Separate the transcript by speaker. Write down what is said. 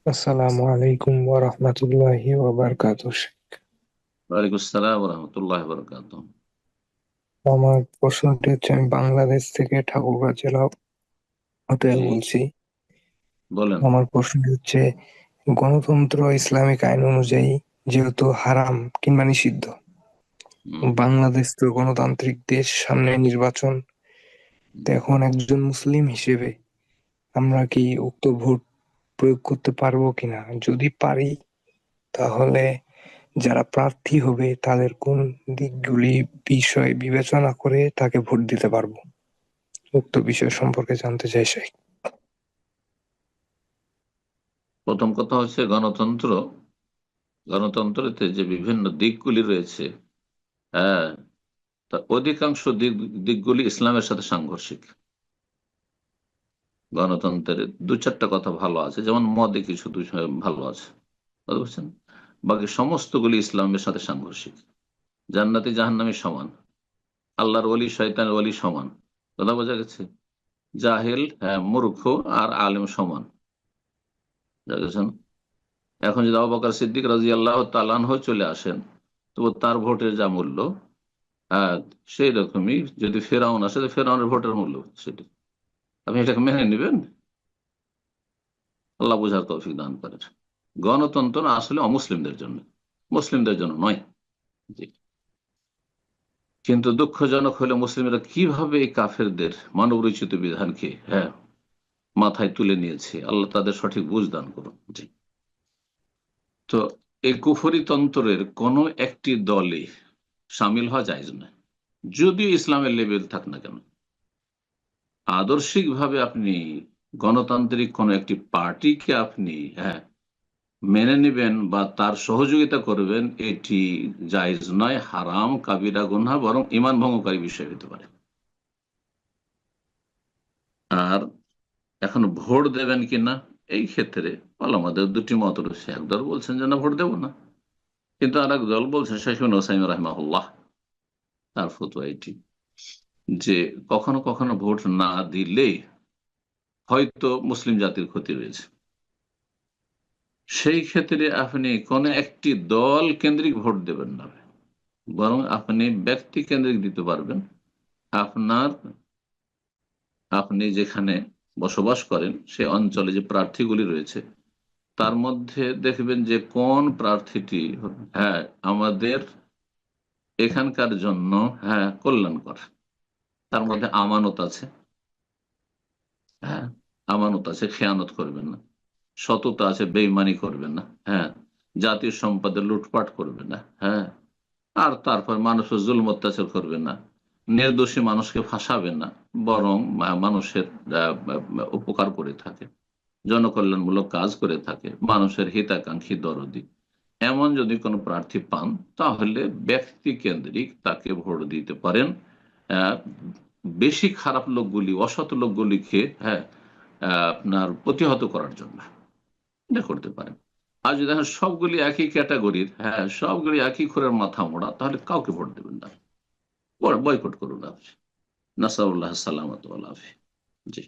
Speaker 1: আসসালামু আলাইকুম ওয়া রাহমাতুল্লাহি ওয়া বারাকাতুহু।
Speaker 2: ওয়ালাইকুম আসসালাম রহমতুল্লাহ বরকাত।
Speaker 1: আমার প্রশ্নটি হচ্ছে, আমি বাংলাদেশ থেকে ঠাকুরগাঁও জেলা হতে
Speaker 2: জি,
Speaker 1: বলছি।
Speaker 2: বলেন।
Speaker 1: আমার প্রশ্নটি হচ্ছে, গণতন্ত্র ইসলামিক আইন অনুযায়ী যেহেতু হারাম কিংবা নিষিদ্ধ,
Speaker 2: হুম,
Speaker 1: বাংলাদেশ তো গণতান্ত্রিক দেশ, সামনে নির্বাচন, তো
Speaker 2: হুম।
Speaker 1: এখন একজন মুসলিম হিসেবে আমরা কি উক্ত ভোট প্রয়োগ করতে পারবো কিনা? যদি পারি, তাহলে যারা প্রার্থী হবে তাদের কোন দিকগুলি বিষয় বিবেচনা করে তাকে ভোট দিতে পারবো, উক্ত বিষয় সম্পর্কে জানতে চাই স্যার।
Speaker 2: প্রথম কথা হচ্ছে গণতন্ত্রতে যে বিভিন্ন দিকগুলি রয়েছে, হ্যাঁ, তা অধিকাংশ দিকগুলি ইসলামের সাথে সাংঘর্ষিক। গণতন্ত্রের দু চারটা কথা ভালো আছে, যেমন মদে কিছু ভালো আছে, বুঝতে পারছেন? বাকি সমস্তগুলি ইসলামের সাথে সাংঘর্ষিক। জান্নাতি জাহান্নামী সমান, আল্লাহর ওলি শয়তানের ওলি সমান, কথা বোঝা গেছে? জাহেল, হ্যাঁ, মূর্খ আর আলেম সমান, বুঝা গেছে না? এখন যদি আবু বকর সিদ্দিক রাদিয়াল্লাহু তাআলা আনহু চলে আসেন, তো তার ভোটের যা মূল্য, হ্যাঁ, সেই রকমই যদি ফেরাউন আসে, তো ফেরাউনের ভোটের মূল্য সেটি। আপনি এটাকে মেনে নেবেন? আল্লাহ বোঝার তৌফিক দান করেন। গণতন্ত্র আসলে অমুসলিমদের জন্য, মুসলিমদের জন্য নয়। জি। কিন্তু দুঃখজনক হলে মুসলিমরা কিভাবে এই কাফেরদের মানব রচিত বিধানকে, হ্যাঁ, মাথায় তুলে নিয়েছে, আল্লাহ তাদের সঠিক বুঝ দান করুন। জি। তো এই কুফরি তন্ত্রের কোন একটি দলে সামিল হওয়া যায় না, যদিও ইসলামের লেভেল থাক না কেন। আদর্শিকভাবে আপনি গণতান্ত্রিক কোন একটি পার্টিকে আপনি, হ্যাঁ, মেনে নেবেন বা তার সহযোগিতা করবেন, এটি জায়েজ নয়, হারাম, কাবিরা গুনাহ, বরং ঈমান ভঙ্গকারী বিষয় হতে পারে। আর এখন ভোট দেবেন কিনা, এই ক্ষেত্রে আমাদের দুটি মত রয়েছে। একদল বলছেন যে না, ভোট দেব না, কিন্তু আর এক দল বলছেন, শেখ ইবনে উসাইমিন রাহিমাহুল্লাহ, তার ফতোয়া এটি, যে কখনো কখনো ভোট না দিলে হয়তো মুসলিম জাতির ক্ষতি রয়েছে। সেই ক্ষেত্রে আপনি কোন একটি দল কেন্দ্রিক ভোট দেবেন না, বরং আপনি ব্যক্তি কেন্দ্রিক দিতে পারবেন। আপনার, আপনি যেখানে বসবাস করেন সে অঞ্চলে যে প্রার্থীগুলি রয়েছে, তার মধ্যে দেখবেন যে কোন প্রার্থীটি, হ্যাঁ, আমাদের এখানকার জন্য, হ্যাঁ, কল্যাণকর। তার মধ্যে আমানত আছে, হ্যাঁ, আমানত আছে, খেয়ানত করবেন না। সততা আছে, বেইমানি করবেন না, হ্যাঁ। জাতীয় সম্পদে লুটপাট করবেন না, হ্যাঁ। আর তারপর মানুষের জুলুম অত্যাচার করবেন না, নির্দোষী মানুষকে ফাঁসাবেন না, বরং মানুষের উপকার করে থাকে, জনকল্যাণমূলক কাজ করে থাকে, মানুষের হিতাকাঙ্ক্ষী দরদি। এমন যদি কোনো প্রার্থী পান, তাহলে ব্যক্তি কেন্দ্রিক তাকে ভোট দিতে পারেন। আহ, বেশি খারাপ লোকগুলি, অসৎ লোকগুলিকে, হ্যাঁ, আপনার প্রতিহত করার জন্য এটা করতে পারেন। আর যদি দেখেন সবগুলি একই ক্যাটাগরির, হ্যাঁ, সবগুলি একই ঘোরের মাথা মোড়া, তাহলে কাউকে ভোট দেবেন না, বয়কট করুন আপনি। নাসাউল্লাহ সালামত আলাফি। জি।